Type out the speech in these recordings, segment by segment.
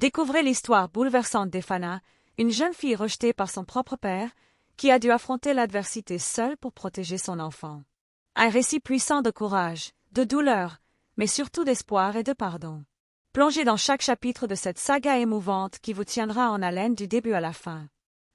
Découvrez l'histoire bouleversante d'Efana, une jeune fille rejetée par son propre père, qui a dû affronter l'adversité seule pour protéger son enfant. Un récit puissant de courage, de douleur, mais surtout d'espoir et de pardon. Plongez dans chaque chapitre de cette saga émouvante qui vous tiendra en haleine du début à la fin.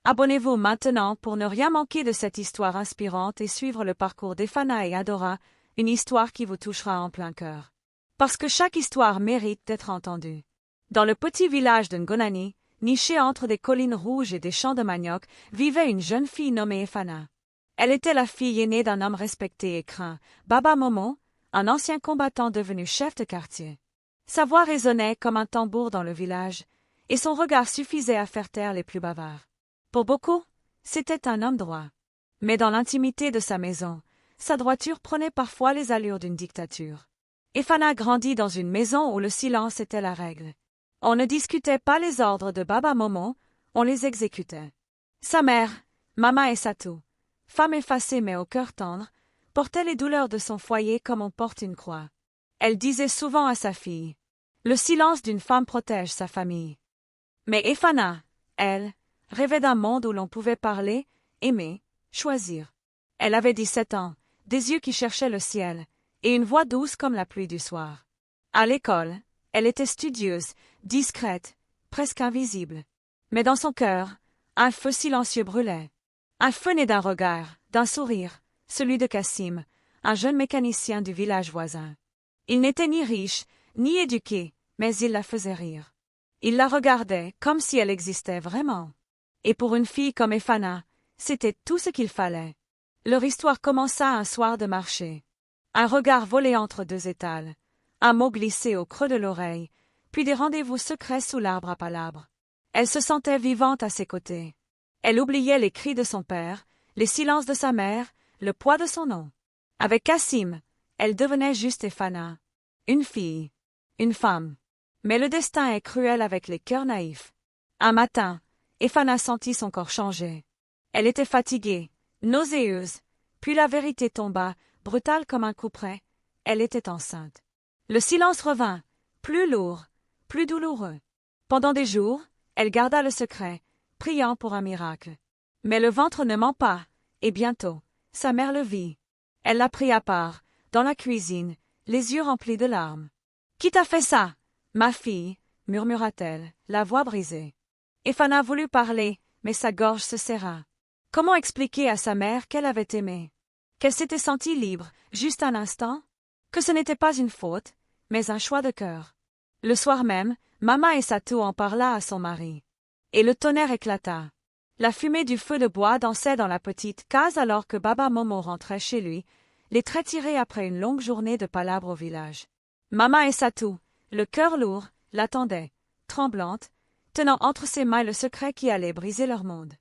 Abonnez-vous maintenant pour ne rien manquer de cette histoire inspirante et suivre le parcours d'Efana et Adora, une histoire qui vous touchera en plein cœur. Parce que chaque histoire mérite d'être entendue. Dans le petit village de Ngonani, niché entre des collines rouges et des champs de manioc, vivait une jeune fille nommée Efana. Elle était la fille aînée d'un homme respecté et craint, Baba Momo, un ancien combattant devenu chef de quartier. Sa voix résonnait comme un tambour dans le village, et son regard suffisait à faire taire les plus bavards. Pour beaucoup, c'était un homme droit. Mais dans l'intimité de sa maison, sa droiture prenait parfois les allures d'une dictature. Efana grandit dans une maison où le silence était la règle. On ne discutait pas les ordres de Baba Momo, on les exécutait. Sa mère, Mama Essatou, femme effacée mais au cœur tendre, portait les douleurs de son foyer comme on porte une croix. Elle disait souvent à sa fille, « Le silence d'une femme protège sa famille. » Mais Efana, elle, rêvait d'un monde où l'on pouvait parler, aimer, choisir. Elle avait 17 ans, des yeux qui cherchaient le ciel, et une voix douce comme la pluie du soir. À l'école, elle était studieuse, discrète, presque invisible. Mais dans son cœur, un feu silencieux brûlait. Un feu né d'un regard, d'un sourire, celui de Kassim, un jeune mécanicien du village voisin. Il n'était ni riche, ni éduqué, mais il la faisait rire. Il la regardait comme si elle existait vraiment. Et pour une fille comme Efana, c'était tout ce qu'il fallait. Leur histoire commença un soir de marché. Un regard volé entre deux étals, un mot glissé au creux de l'oreille, puis des rendez-vous secrets sous l'arbre à palabres. Elle se sentait vivante à ses côtés. Elle oubliait les cris de son père, les silences de sa mère, le poids de son nom. Avec Kassim, elle devenait juste Efana. Une fille. Une femme. Mais le destin est cruel avec les cœurs naïfs. Un matin, Efana sentit son corps changer. Elle était fatiguée, nauséeuse, puis la vérité tomba, brutale comme un couperet. Elle était enceinte. Le silence revint, plus lourd, plus douloureux. Pendant des jours, elle garda le secret, priant pour un miracle. Mais le ventre ne ment pas, et bientôt, sa mère le vit. Elle la prit à part, dans la cuisine, les yeux remplis de larmes. « Qui t'a fait ça, ma fille ?» murmura-t-elle, la voix brisée. Efana voulut parler, mais sa gorge se serra. Comment expliquer à sa mère qu'elle avait aimé? Qu'elle s'était sentie libre, juste un instant? Que ce n'était pas une faute, mais un choix de cœur. Le soir même, Mama Essatou en parla à son mari. Et le tonnerre éclata. La fumée du feu de bois dansait dans la petite case alors que Baba Momo rentrait chez lui, les traits tirés après une longue journée de palabres au village. Mama Essatou, le cœur lourd, l'attendait, tremblante, tenant entre ses mains le secret qui allait briser leur monde.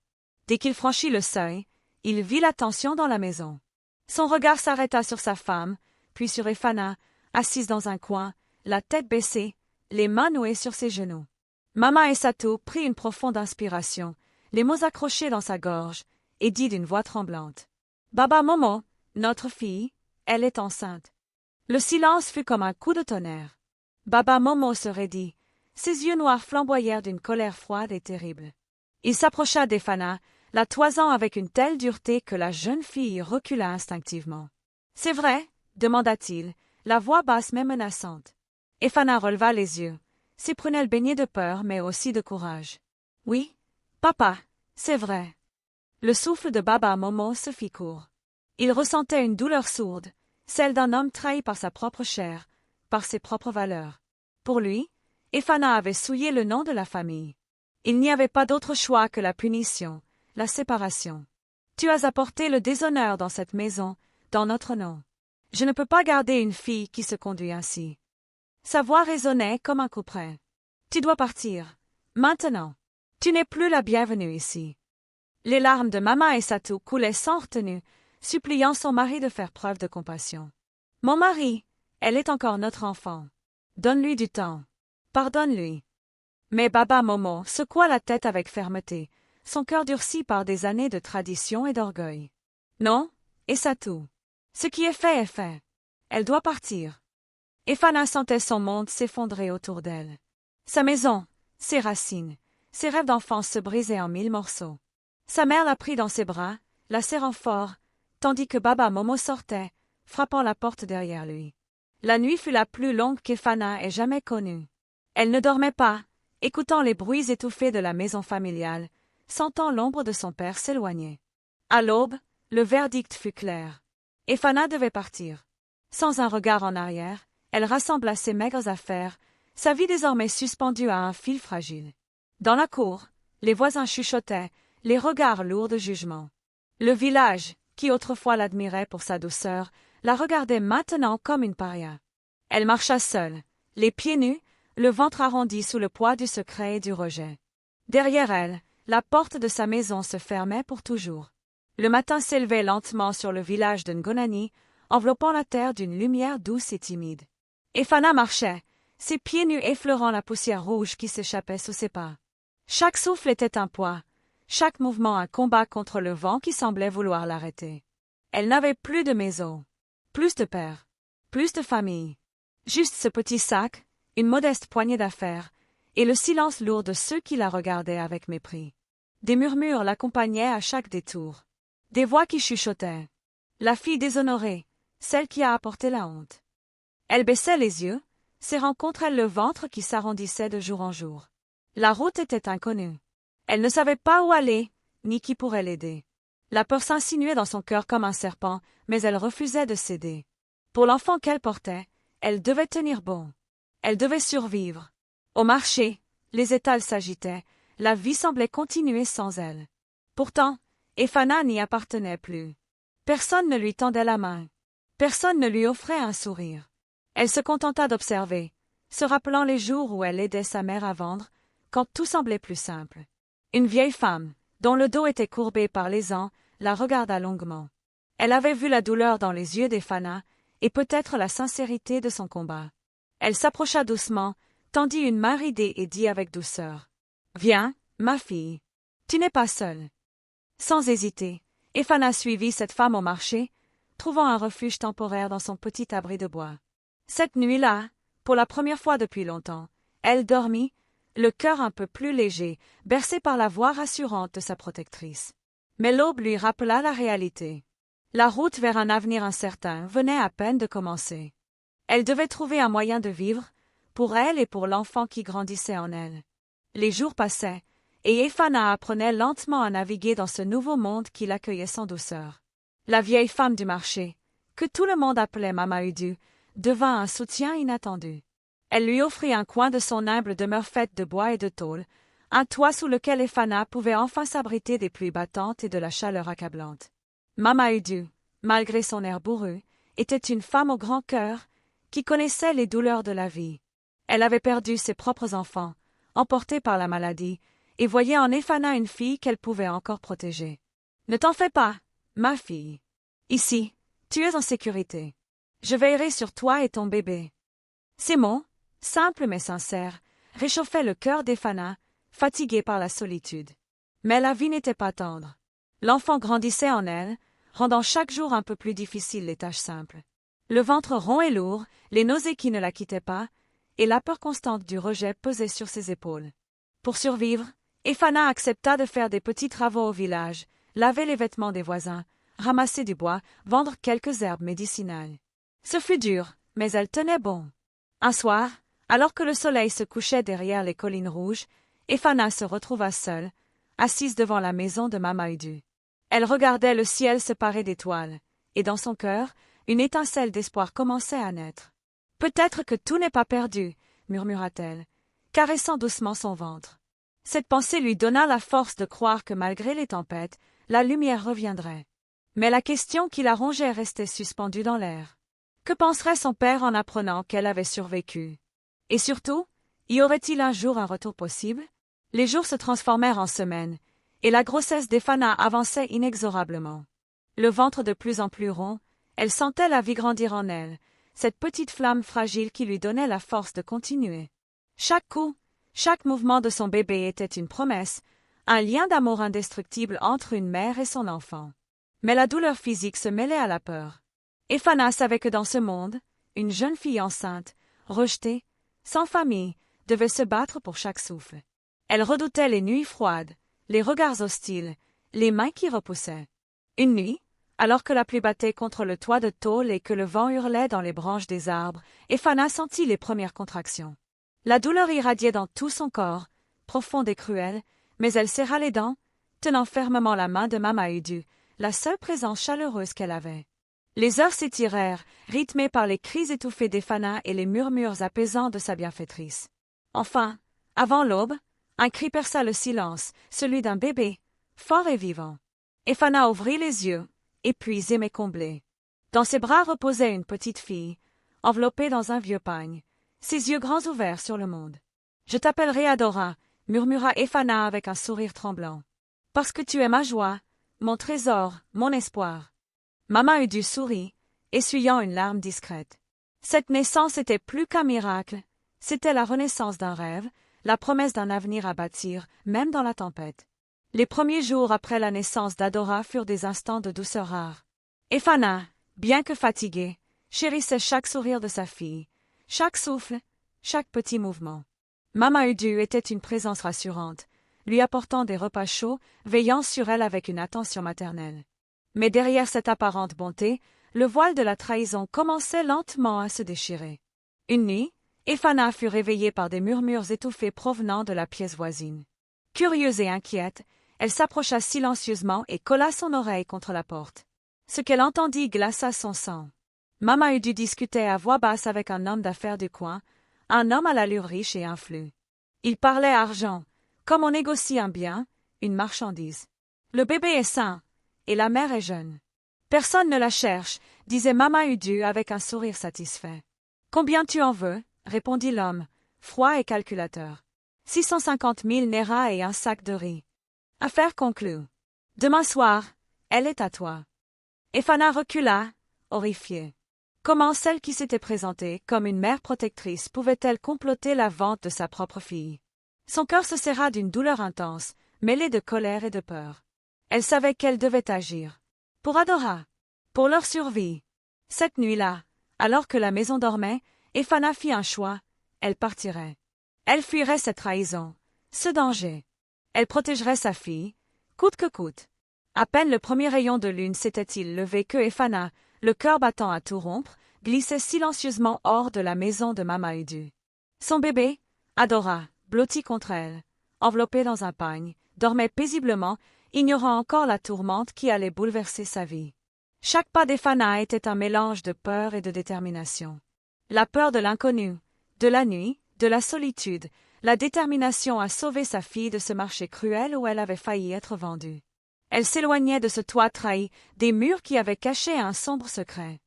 Dès qu'il franchit le seuil, il vit la tension dans la maison. Son regard s'arrêta sur sa femme, puis sur Efana, assise dans un coin, la tête baissée, les mains nouées sur ses genoux. Mama Essatou prit une profonde inspiration, les mots accrochés dans sa gorge, et dit d'une voix tremblante. « Baba Momo, notre fille, elle est enceinte. » Le silence fut comme un coup de tonnerre. Baba Momo se raidit, ses yeux noirs flamboyèrent d'une colère froide et terrible. Il s'approcha d'Efana, la toisant avec une telle dureté que la jeune fille recula instinctivement. « C'est vrai ?» demanda-t-il, la voix basse mais menaçante. Efana releva les yeux, ses prunelles baignées de peur mais aussi de courage. « Oui, papa, c'est vrai. » Le souffle de Baba Momo se fit court. Il ressentait une douleur sourde, celle d'un homme trahi par sa propre chair, par ses propres valeurs. Pour lui, Efana avait souillé le nom de la famille. Il n'y avait pas d'autre choix que la punition, la séparation. « Tu as apporté le déshonneur dans cette maison, dans notre nom. Je ne peux pas garder une fille qui se conduit ainsi. » Sa voix résonnait comme un couperet. « Tu dois partir. Maintenant. Tu n'es plus la bienvenue ici. » Les larmes de Mama Essatou coulaient sans retenue, suppliant son mari de faire preuve de compassion. « Mon mari, elle est encore notre enfant. Donne-lui du temps. Pardonne-lui. » Mais Baba Momo secoua la tête avec fermeté, son cœur durci par des années de tradition et d'orgueil. « Non, Essatou. Ce qui est fait est fait. Elle doit partir. » Efana sentait son monde s'effondrer autour d'elle. Sa maison, ses racines, ses rêves d'enfance se brisaient en 1000 morceaux. Sa mère la prit dans ses bras, la serrant fort, tandis que Baba Momo sortait, frappant la porte derrière lui. La nuit fut la plus longue qu'Efana ait jamais connue. Elle ne dormait pas, écoutant les bruits étouffés de la maison familiale, sentant l'ombre de son père s'éloigner. À l'aube, le verdict fut clair. Efana devait partir. Sans un regard en arrière, elle rassembla ses maigres affaires, sa vie désormais suspendue à un fil fragile. Dans la cour, les voisins chuchotaient, les regards lourds de jugement. Le village, qui autrefois l'admirait pour sa douceur, la regardait maintenant comme une paria. Elle marcha seule, les pieds nus, le ventre arrondi sous le poids du secret et du rejet. Derrière elle, la porte de sa maison se fermait pour toujours. Le matin s'élevait lentement sur le village de Ngonani, enveloppant la terre d'une lumière douce et timide. Efana marchait, ses pieds nus effleurant la poussière rouge qui s'échappait sous ses pas. Chaque souffle était un poids, chaque mouvement un combat contre le vent qui semblait vouloir l'arrêter. Elle n'avait plus de maison, plus de père, plus de famille. Juste ce petit sac, une modeste poignée d'affaires, et le silence lourd de ceux qui la regardaient avec mépris. Des murmures l'accompagnaient à chaque détour. Des voix qui chuchotaient. La fille déshonorée, celle qui a apporté la honte. Elle baissait les yeux, serrant contre elle le ventre qui s'arrondissait de jour en jour. La route était inconnue. Elle ne savait pas où aller, ni qui pourrait l'aider. La peur s'insinuait dans son cœur comme un serpent, mais elle refusait de céder. Pour l'enfant qu'elle portait, elle devait tenir bon. Elle devait survivre. Au marché, les étals s'agitaient, la vie semblait continuer sans elle. Pourtant, Efana n'y appartenait plus. Personne ne lui tendait la main. Personne ne lui offrait un sourire. Elle se contenta d'observer, se rappelant les jours où elle aidait sa mère à vendre, quand tout semblait plus simple. Une vieille femme, dont le dos était courbé par les ans, la regarda longuement. Elle avait vu la douleur dans les yeux d'Efana, et peut-être la sincérité de son combat. Elle s'approcha doucement, tendit une main ridée et dit avec douceur. « Viens, ma fille. Tu n'es pas seule. » Sans hésiter, Efana suivit cette femme au marché, trouvant un refuge temporaire dans son petit abri de bois. Cette nuit-là, pour la première fois depuis longtemps, elle dormit, le cœur un peu plus léger, bercé par la voix rassurante de sa protectrice. Mais l'aube lui rappela la réalité. La route vers un avenir incertain venait à peine de commencer. Elle devait trouver un moyen de vivre, pour elle et pour l'enfant qui grandissait en elle. Les jours passaient, et Efana apprenait lentement à naviguer dans ce nouveau monde qui l'accueillait sans douceur. La vieille femme du marché, que tout le monde appelait Mama Udu, devint un soutien inattendu. Elle lui offrit un coin de son humble demeure faite de bois et de tôle, un toit sous lequel Efana pouvait enfin s'abriter des pluies battantes et de la chaleur accablante. Mama Udu, malgré son air bourru, était une femme au grand cœur, qui connaissait les douleurs de la vie. Elle avait perdu ses propres enfants, emportés par la maladie, et voyait en Efana une fille qu'elle pouvait encore protéger. « Ne t'en fais pas, ma fille. Ici, tu es en sécurité. Je veillerai sur toi et ton bébé. » Ces mots, simples mais sincères, réchauffaient le cœur d'Efana, fatiguée par la solitude. Mais la vie n'était pas tendre. L'enfant grandissait en elle, rendant chaque jour un peu plus difficile les tâches simples. Le ventre rond et lourd, les nausées qui ne la quittaient pas, et la peur constante du rejet pesaient sur ses épaules. Pour survivre, Efana accepta de faire des petits travaux au village, laver les vêtements des voisins, ramasser du bois, vendre quelques herbes médicinales. Ce fut dur, mais elle tenait bon. Un soir, alors que le soleil se couchait derrière les collines rouges, Efana se retrouva seule, assise devant la maison de Mama Udu. Elle regardait le ciel se parer d'étoiles, et dans son cœur, une étincelle d'espoir commençait à naître. « Peut-être que tout n'est pas perdu, » murmura-t-elle, caressant doucement son ventre. Cette pensée lui donna la force de croire que malgré les tempêtes, la lumière reviendrait. Mais la question qui la rongeait restait suspendue dans l'air. Que penserait son père en apprenant qu'elle avait survécu? Et surtout, y aurait-il un jour un retour possible? Les jours se transformèrent en semaines, et la grossesse d'Efana avançait inexorablement. Le ventre de plus en plus rond, elle sentait la vie grandir en elle, cette petite flamme fragile qui lui donnait la force de continuer. Chaque coup, chaque mouvement de son bébé était une promesse, un lien d'amour indestructible entre une mère et son enfant. Mais la douleur physique se mêlait à la peur. Efana savait que dans ce monde, une jeune fille enceinte, rejetée, sans famille, devait se battre pour chaque souffle. Elle redoutait les nuits froides, les regards hostiles, les mains qui repoussaient. Une nuit, alors que la pluie battait contre le toit de tôle et que le vent hurlait dans les branches des arbres, Ephana sentit les premières contractions. La douleur irradiait dans tout son corps, profonde et cruelle, mais elle serra les dents, tenant fermement la main de Mama Udu, la seule présence chaleureuse qu'elle avait. Les heures s'étirèrent, rythmées par les cris étouffés d'Ephana et les murmures apaisants de sa bienfaitrice. Enfin, avant l'aube, un cri perça le silence, celui d'un bébé, fort et vivant. Ephana ouvrit les yeux, épuisée mais comblée. Dans ses bras reposait une petite fille, enveloppée dans un vieux pagne, ses yeux grands ouverts sur le monde. « Je t'appellerai Adora », murmura Ephana avec un sourire tremblant. « Parce que tu es ma joie, mon trésor, mon espoir. » Mama Udu sourit, essuyant une larme discrète. Cette naissance était plus qu'un miracle, c'était la renaissance d'un rêve, la promesse d'un avenir à bâtir, même dans la tempête. Les premiers jours après la naissance d'Adora furent des instants de douceur rare. Ephana, bien que fatiguée, chérissait chaque sourire de sa fille, chaque souffle, chaque petit mouvement. Mama Udu était une présence rassurante, lui apportant des repas chauds, veillant sur elle avec une attention maternelle. Mais derrière cette apparente bonté, le voile de la trahison commençait lentement à se déchirer. Une nuit, Ephana fut réveillée par des murmures étouffés provenant de la pièce voisine. Curieuse et inquiète, elle s'approcha silencieusement et colla son oreille contre la porte. Ce qu'elle entendit glaça son sang. Mama Udu discutait à voix basse avec un homme d'affaires du coin, un homme à l'allure riche et influe. Il parlait argent, comme on négocie un bien, une marchandise. Le bébé est sain, et la mère est jeune. Personne ne la cherche, disait Mama Udu avec un sourire satisfait. Combien tu en veux? Répondit l'homme, froid et calculateur. 650 000 néras et un sac de riz. Affaire conclue. Demain soir, elle est à toi. Ephana recula, horrifiée. Comment celle qui s'était présentée comme une mère protectrice pouvait-elle comploter la vente de sa propre fille? Son cœur se serra d'une douleur intense, mêlée de colère et de peur. Elle savait qu'elle devait agir. Pour Adora. Pour leur survie. Cette nuit-là, alors que la maison dormait, Ephana fit un choix, elle partirait. Elle fuirait cette trahison, ce danger. Elle protégerait sa fille, coûte que coûte. À peine le premier rayon de lune s'était-il levé que Ephana, le cœur battant à tout rompre, glissait silencieusement hors de la maison de Mama Udu. Son bébé, Adora, blotti contre elle, enveloppé dans un pagne, dormait paisiblement, ignorant encore la tourmente qui allait bouleverser sa vie. Chaque pas d'Ephana était un mélange de peur et de détermination. La peur de l'inconnu, de la nuit, de la solitude, la détermination à sauver sa fille de ce marché cruel où elle avait failli être vendue. Elle s'éloignait de ce toit trahi, des murs qui avaient caché un sombre secret.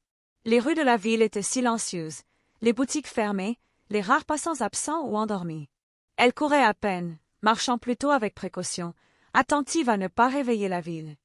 Les rues de la ville étaient silencieuses, les boutiques fermées, les rares passants absents ou endormis. Elle courait à peine, marchant plutôt avec précaution, attentive à ne pas réveiller la ville.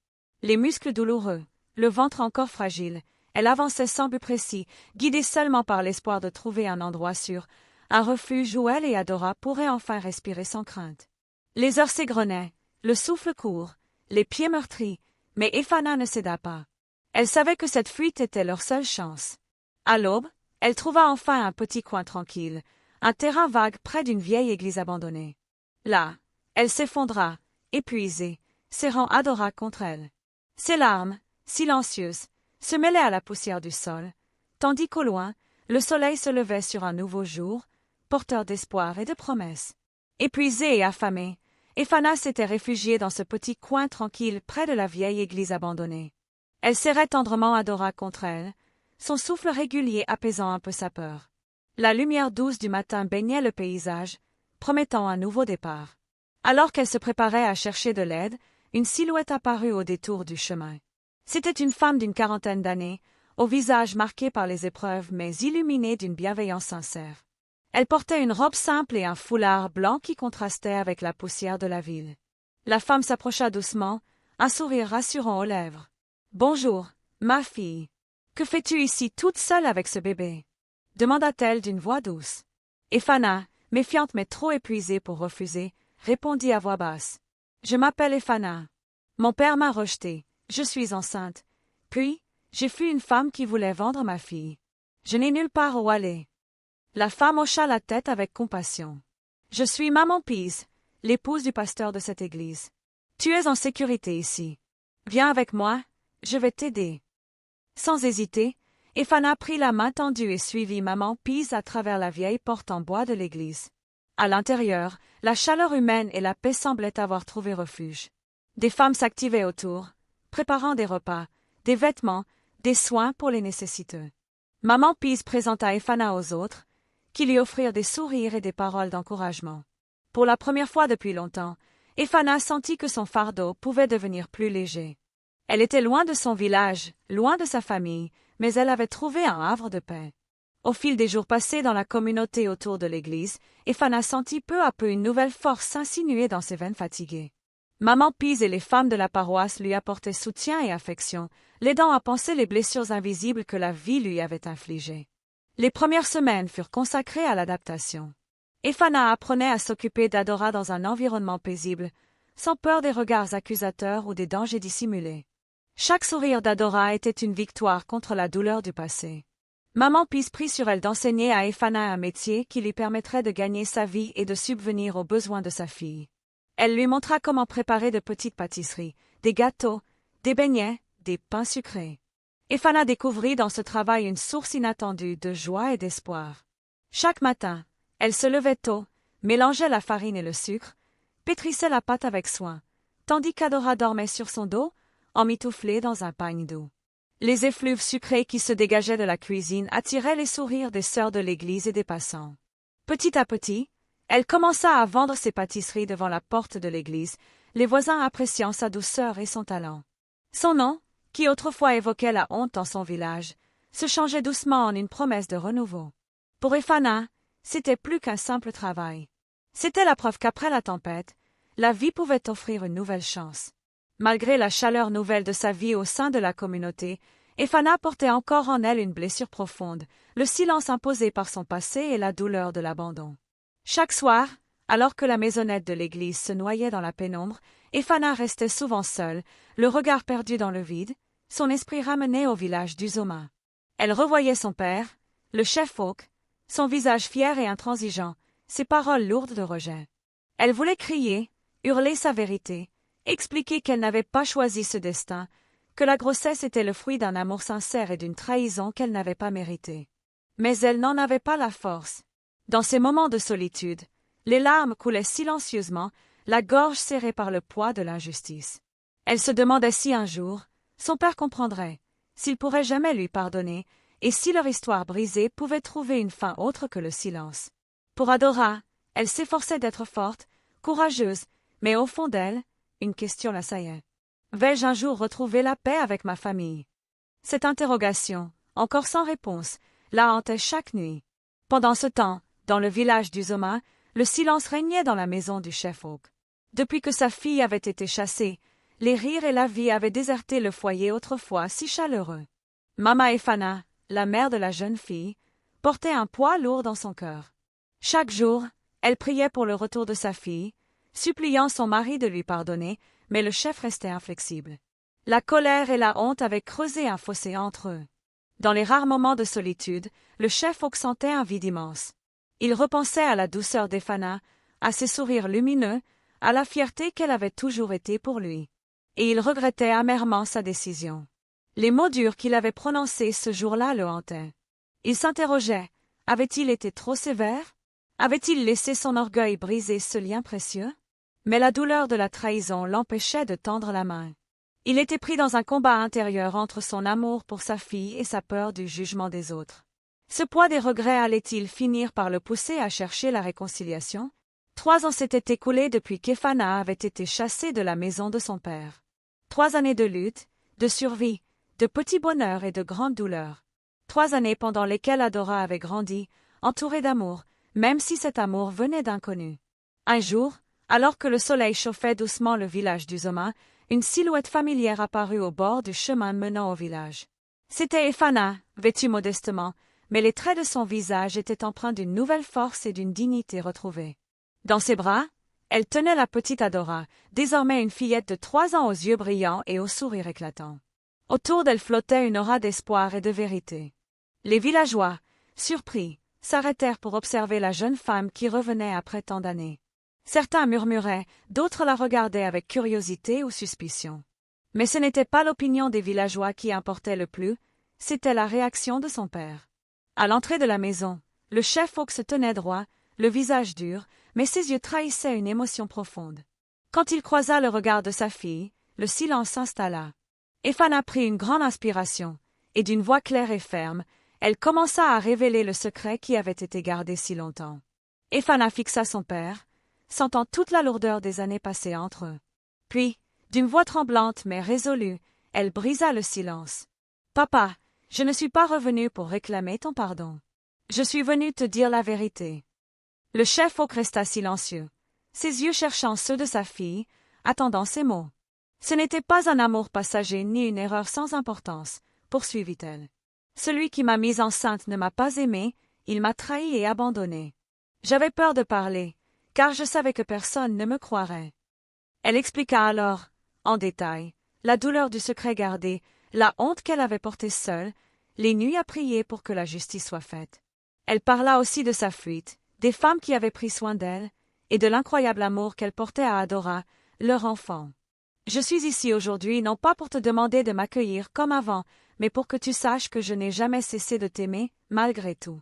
Les muscles douloureux, le ventre encore fragile, elle avançait sans but précis, guidée seulement par l'espoir de trouver un endroit sûr, un refuge où elle et Adora pourraient enfin respirer sans crainte. Les heures s'égrenaient, le souffle court, les pieds meurtris, mais Ephana ne céda pas. Elle savait que cette fuite était leur seule chance. À l'aube, elle trouva enfin un petit coin tranquille, un terrain vague près d'une vieille église abandonnée. Là, elle s'effondra, épuisée, serrant Adora contre elle. Ses larmes, silencieuses, se mêlaient à la poussière du sol, tandis qu'au loin, le soleil se levait sur un nouveau jour, porteur d'espoir et de promesses. Épuisée et affamée, Ephana s'était réfugiée dans ce petit coin tranquille près de la vieille église abandonnée. Elle serrait tendrement Adora contre elle, son souffle régulier apaisant un peu sa peur. La lumière douce du matin baignait le paysage, promettant un nouveau départ. Alors qu'elle se préparait à chercher de l'aide, une silhouette apparut au détour du chemin. C'était une femme d'une quarantaine d'années, au visage marqué par les épreuves mais illuminé d'une bienveillance sincère. Elle portait une robe simple et un foulard blanc qui contrastait avec la poussière de la ville. La femme s'approcha doucement, un sourire rassurant aux lèvres. « Bonjour, ma fille. Que fais-tu ici toute seule avec ce bébé ?» demanda-t-elle d'une voix douce. Ephana, méfiante mais trop épuisée pour refuser, répondit à voix basse. « Je m'appelle Ephana. Mon père m'a rejetée, je suis enceinte. Puis, j'ai fui une femme qui voulait vendre ma fille. Je n'ai nulle part où aller. » La femme hocha la tête avec compassion. « Je suis Maman Pease, l'épouse du pasteur de cette église. Tu es en sécurité ici. Viens avec moi, je vais t'aider. Sans hésiter, Ephana prit la main tendue et suivit maman Pease à travers la vieille porte en bois de l'église. À l'intérieur, la chaleur humaine et la paix semblaient avoir trouvé refuge. Des femmes s'activaient autour, préparant des repas, des vêtements, des soins pour les nécessiteux. Maman Pease présenta Ephana aux autres, qui lui offrirent des sourires et des paroles d'encouragement. Pour la première fois depuis longtemps, Ephana sentit que son fardeau pouvait devenir plus léger. Elle était loin de son village, loin de sa famille, mais elle avait trouvé un havre de paix. Au fil des jours passés dans la communauté autour de l'église, Ephana sentit peu à peu une nouvelle force s'insinuer dans ses veines fatiguées. Maman Pease et les femmes de la paroisse lui apportaient soutien et affection, l'aidant à panser les blessures invisibles que la vie lui avait infligées. Les premières semaines furent consacrées à l'adaptation. Ephana apprenait à s'occuper d'Adora dans un environnement paisible, sans peur des regards accusateurs ou des dangers dissimulés. Chaque sourire d'Adora était une victoire contre la douleur du passé. Maman Pease prit sur elle d'enseigner à Ephana un métier qui lui permettrait de gagner sa vie et de subvenir aux besoins de sa fille. Elle lui montra comment préparer de petites pâtisseries, des gâteaux, des beignets, des pains sucrés. Ephana découvrit dans ce travail une source inattendue de joie et d'espoir. Chaque matin, elle se levait tôt, mélangeait la farine et le sucre, pétrissait la pâte avec soin, tandis qu'Adora dormait sur son dos, emmitouflée dans un pagne doux. Les effluves sucrés qui se dégageaient de la cuisine attiraient les sourires des sœurs de l'église et des passants. Petit à petit, elle commença à vendre ses pâtisseries devant la porte de l'église, les voisins appréciant sa douceur et son talent. Son nom, qui autrefois évoquait la honte dans son village, se changeait doucement en une promesse de renouveau. Pour Ephana, c'était plus qu'un simple travail. C'était la preuve qu'après la tempête, la vie pouvait offrir une nouvelle chance. Malgré la chaleur nouvelle de sa vie au sein de la communauté, Ephana portait encore en elle une blessure profonde, le silence imposé par son passé et la douleur de l'abandon. Chaque soir, alors que la maisonnette de l'église se noyait dans la pénombre, Ephana restait souvent seule, le regard perdu dans le vide, son esprit ramené au village d'Uzoma. Elle revoyait son père, le chef Oak, son visage fier et intransigeant, ses paroles lourdes de rejet. Elle voulait crier, hurler sa vérité, expliquer qu'elle n'avait pas choisi ce destin, que la grossesse était le fruit d'un amour sincère et d'une trahison qu'elle n'avait pas méritée. Mais elle n'en avait pas la force. Dans ces moments de solitude, les larmes coulaient silencieusement, la gorge serrée par le poids de l'injustice. Elle se demandait si un jour, son père comprendrait, s'il pourrait jamais lui pardonner, et si leur histoire brisée pouvait trouver une fin autre que le silence. Pour Adora, elle s'efforçait d'être forte, courageuse, mais au fond d'elle, une question l'assaillait. Vais-je un jour retrouver la paix avec ma famille? Cette interrogation, encore sans réponse, la hantait chaque nuit. Pendant ce temps, dans le village d'Uzoma, le silence régnait dans la maison du chef Oak. Depuis que sa fille avait été chassée, les rires et la vie avaient déserté le foyer autrefois si chaleureux. Mama Ephana, la mère de la jeune fille, portait un poids lourd dans son cœur. Chaque jour, elle priait pour le retour de sa fille, suppliant son mari de lui pardonner, mais le chef restait inflexible. La colère et la honte avaient creusé un fossé entre eux. Dans les rares moments de solitude, le chef Oak sentait un vide immense. Il repensait à la douceur d'Ephana, à ses sourires lumineux, à la fierté qu'elle avait toujours été pour lui. Et il regrettait amèrement sa décision. Les mots durs qu'il avait prononcés ce jour-là le hantaient. Il s'interrogeait, avait-il été trop sévère? Avait-il laissé son orgueil briser ce lien précieux? Mais la douleur de la trahison l'empêchait de tendre la main. Il était pris dans un combat intérieur entre son amour pour sa fille et sa peur du jugement des autres. Ce poids des regrets allait-il finir par le pousser à chercher la réconciliation? 3 ans s'étaient écoulés depuis qu'Ephana avait été chassée de la maison de son père. 3 années de lutte, de survie, de petits bonheurs et de grandes douleurs. 3 années pendant lesquelles Adora avait grandi, entourée d'amour, même si cet amour venait d'inconnus. Un jour, alors que le soleil chauffait doucement le village d'Uzoma, une silhouette familière apparut au bord du chemin menant au village. C'était Ephana, vêtue modestement, mais les traits de son visage étaient empreints d'une nouvelle force et d'une dignité retrouvée. Dans ses bras, elle tenait la petite Adora, désormais une fillette de 3 ans aux yeux brillants et au sourire éclatant. Autour d'elle flottait une aura d'espoir et de vérité. Les villageois, surpris, s'arrêtèrent pour observer la jeune femme qui revenait après tant d'années. Certains murmuraient, d'autres la regardaient avec curiosité ou suspicion. Mais ce n'était pas l'opinion des villageois qui importait le plus, c'était la réaction de son père. À l'entrée de la maison, le chef Hawk se tenait droit, le visage dur, mais ses yeux trahissaient une émotion profonde. Quand il croisa le regard de sa fille, le silence s'installa. Ephana prit une grande inspiration, et d'une voix claire et ferme, elle commença à révéler le secret qui avait été gardé si longtemps. Ephana fixa son père, sentant toute la lourdeur des années passées entre eux. Puis, d'une voix tremblante mais résolue, elle brisa le silence. « Papa, je ne suis pas revenu pour réclamer ton pardon. Je suis venu te dire la vérité. » Le chef Hawk resta silencieux, ses yeux cherchant ceux de sa fille, attendant ses mots. « Ce n'était pas un amour passager ni une erreur sans importance, » poursuivit-elle. « Celui qui m'a mise enceinte ne m'a pas aimée, il m'a trahi et abandonnée. J'avais peur de parler, car je savais que personne ne me croirait. » Elle expliqua alors, en détail, la douleur du secret gardé, la honte qu'elle avait portée seule, les nuits à prier pour que la justice soit faite. Elle parla aussi de sa fuite, des femmes qui avaient pris soin d'elle, et de l'incroyable amour qu'elle portait à Adora, leur enfant. « Je suis ici aujourd'hui non pas pour te demander de m'accueillir comme avant, mais pour que tu saches que je n'ai jamais cessé de t'aimer, malgré tout. »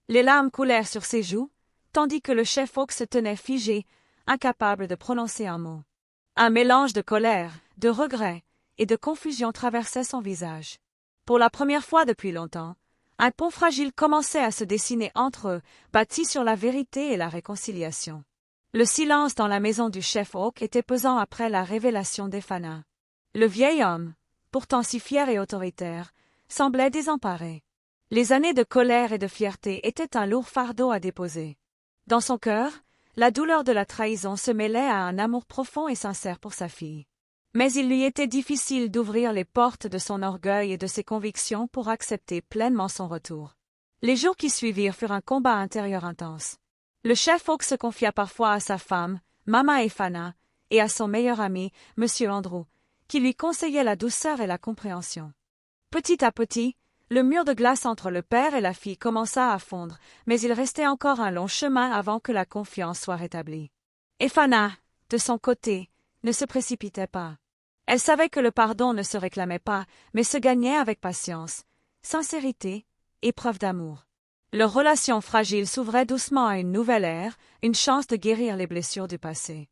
Les larmes coulèrent sur ses joues, tandis que le chef Hawk se tenait figé, incapable de prononcer un mot. Un mélange de colère, de regret et de confusion traversait son visage. Pour la première fois depuis longtemps, un pont fragile commençait à se dessiner entre eux, bâti sur la vérité et la réconciliation. Le silence dans la maison du chef Hawk était pesant après la révélation d'Ephana. Le vieil homme, pourtant si fier et autoritaire, semblait désemparé. Les années de colère et de fierté étaient un lourd fardeau à déposer. Dans son cœur, la douleur de la trahison se mêlait à un amour profond et sincère pour sa fille. Mais il lui était difficile d'ouvrir les portes de son orgueil et de ses convictions pour accepter pleinement son retour. Les jours qui suivirent furent un combat intérieur intense. Le chef Hawk se confia parfois à sa femme, Mama Ephana, et à son meilleur ami, Monsieur Andrew, qui lui conseillait la douceur et la compréhension. Petit à petit, le mur de glace entre le père et la fille commença à fondre, mais il restait encore un long chemin avant que la confiance soit rétablie. Ephana, de son côté, ne se précipitait pas. Elle savait que le pardon ne se réclamait pas, mais se gagnait avec patience, sincérité et preuve d'amour. Leur relation fragile s'ouvrait doucement à une nouvelle ère, une chance de guérir les blessures du passé.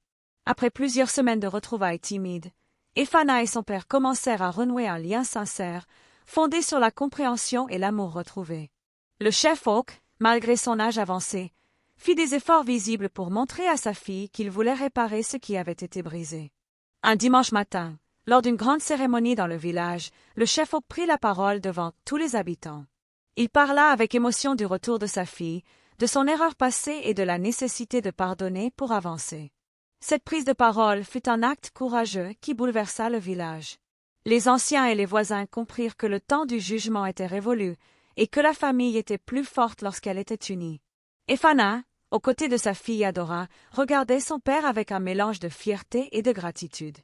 Après plusieurs semaines de retrouvailles timides, Ephana et son père commencèrent à renouer un lien sincère, fondé sur la compréhension et l'amour retrouvé. Le chef Hawk, malgré son âge avancé, fit des efforts visibles pour montrer à sa fille qu'il voulait réparer ce qui avait été brisé. Un dimanche matin, lors d'une grande cérémonie dans le village, le chef Hawk prit la parole devant tous les habitants. Il parla avec émotion du retour de sa fille, de son erreur passée et de la nécessité de pardonner pour avancer. Cette prise de parole fut un acte courageux qui bouleversa le village. Les anciens et les voisins comprirent que le temps du jugement était révolu et que la famille était plus forte lorsqu'elle était unie. Ephana, aux côtés de sa fille Adora, regardait son père avec un mélange de fierté et de gratitude.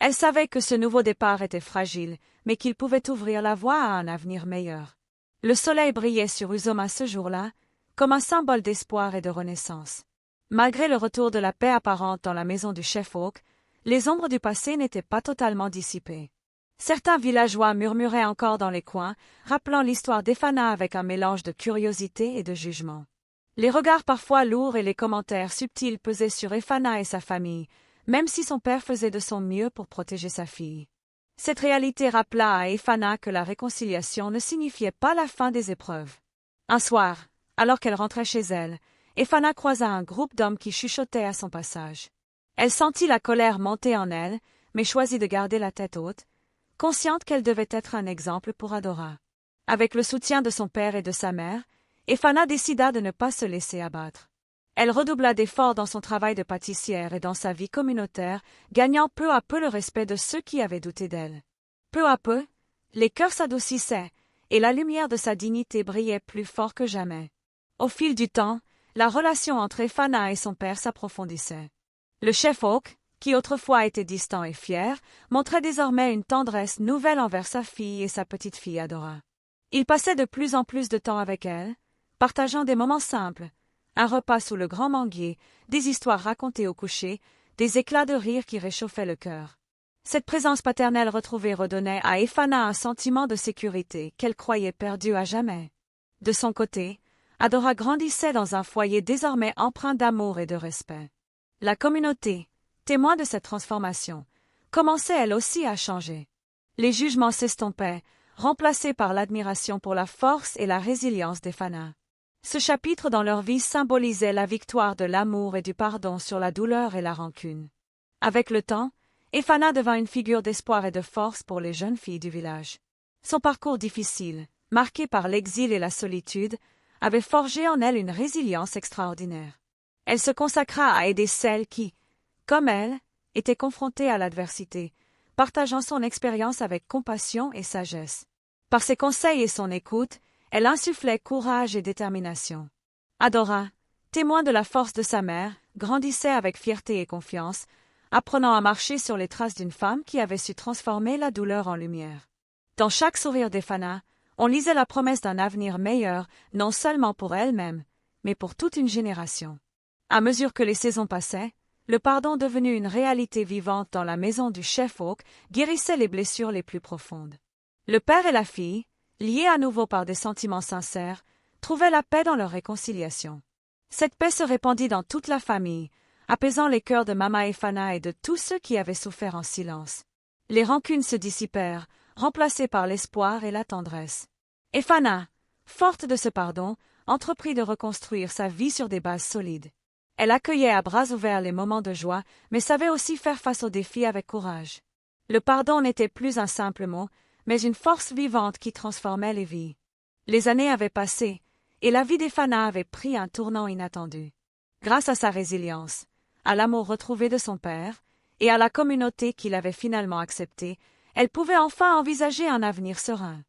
Elle savait que ce nouveau départ était fragile, mais qu'il pouvait ouvrir la voie à un avenir meilleur. Le soleil brillait sur Uzoma ce jour-là, comme un symbole d'espoir et de renaissance. Malgré le retour de la paix apparente dans la maison du chef Hawk, les ombres du passé n'étaient pas totalement dissipées. Certains villageois murmuraient encore dans les coins, rappelant l'histoire d'Ephana avec un mélange de curiosité et de jugement. Les regards parfois lourds et les commentaires subtils pesaient sur Ephana et sa famille, même si son père faisait de son mieux pour protéger sa fille. Cette réalité rappela à Ephana que la réconciliation ne signifiait pas la fin des épreuves. Un soir, alors qu'elle rentrait chez elle, Ephana croisa un groupe d'hommes qui chuchotaient à son passage. Elle sentit la colère monter en elle, mais choisit de garder la tête haute, consciente qu'elle devait être un exemple pour Adora. Avec le soutien de son père et de sa mère, Ephana décida de ne pas se laisser abattre. Elle redoubla d'efforts dans son travail de pâtissière et dans sa vie communautaire, gagnant peu à peu le respect de ceux qui avaient douté d'elle. Peu à peu, les cœurs s'adoucissaient, et la lumière de sa dignité brillait plus fort que jamais. Au fil du temps, la relation entre Ephana et son père s'approfondissait. Le chef Hawk, qui autrefois était distant et fier, montrait désormais une tendresse nouvelle envers sa fille et sa petite-fille Adora. Il passait de plus en plus de temps avec elle, partageant des moments simples, Un repas sous le grand manguier, des histoires racontées au coucher, des éclats de rire qui réchauffaient le cœur. Cette présence paternelle retrouvée redonnait à Elphana un sentiment de sécurité qu'elle croyait perdu à jamais. De son côté, Adora grandissait dans un foyer désormais empreint d'amour et de respect. La communauté, témoin de cette transformation, commençait elle aussi à changer. Les jugements s'estompaient, remplacés par l'admiration pour la force et la résilience d'Elphana. Ce chapitre dans leur vie symbolisait la victoire de l'amour et du pardon sur la douleur et la rancune. Avec le temps, Elphana devint une figure d'espoir et de force pour les jeunes filles du village. Son parcours difficile, marqué par l'exil et la solitude, avait forgé en elle une résilience extraordinaire. Elle se consacra à aider celles qui, comme elle, étaient confrontées à l'adversité, partageant son expérience avec compassion et sagesse. Par ses conseils et son écoute, elle insufflait courage et détermination. Adora, témoin de la force de sa mère, grandissait avec fierté et confiance, apprenant à marcher sur les traces d'une femme qui avait su transformer la douleur en lumière. Dans chaque sourire d'Elphana, on lisait la promesse d'un avenir meilleur, non seulement pour elle-même, mais pour toute une génération. À mesure que les saisons passaient, le pardon devenu une réalité vivante dans la maison du chef Oak guérissait les blessures les plus profondes. Le père et la fille, liés à nouveau par des sentiments sincères, trouvaient la paix dans leur réconciliation. Cette paix se répandit dans toute la famille, apaisant les cœurs de Mama Elphana et de tous ceux qui avaient souffert en silence. Les rancunes se dissipèrent, remplacées par l'espoir et la tendresse. Elphana, forte de ce pardon, entreprit de reconstruire sa vie sur des bases solides. Elle accueillait à bras ouverts les moments de joie, mais savait aussi faire face aux défis avec courage. Le pardon n'était plus un simple mot, mais une force vivante qui transformait les vies. Les années avaient passé, et la vie d'Elphana avait pris un tournant inattendu. Grâce à sa résilience, à l'amour retrouvé de son père, et à la communauté qu'il avait finalement acceptée, elle pouvait enfin envisager un avenir serein.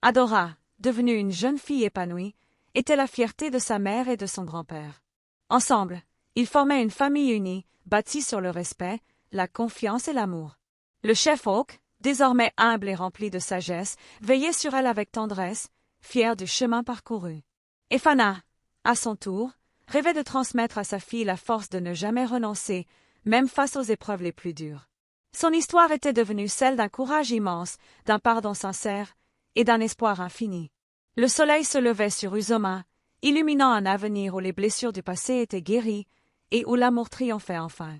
Adora, devenue une jeune fille épanouie, était la fierté de sa mère et de son grand-père. Ensemble, ils formaient une famille unie, bâtie sur le respect, la confiance et l'amour. Le chef Oak, désormais humble et rempli de sagesse, veillait sur elle avec tendresse, fier du chemin parcouru. Elphana, à son tour, rêvait de transmettre à sa fille la force de ne jamais renoncer, même face aux épreuves les plus dures. Son histoire était devenue celle d'un courage immense, d'un pardon sincère et d'un espoir infini. Le soleil se levait sur Uzoma, illuminant un avenir où les blessures du passé étaient guéries et où l'amour triomphait enfin.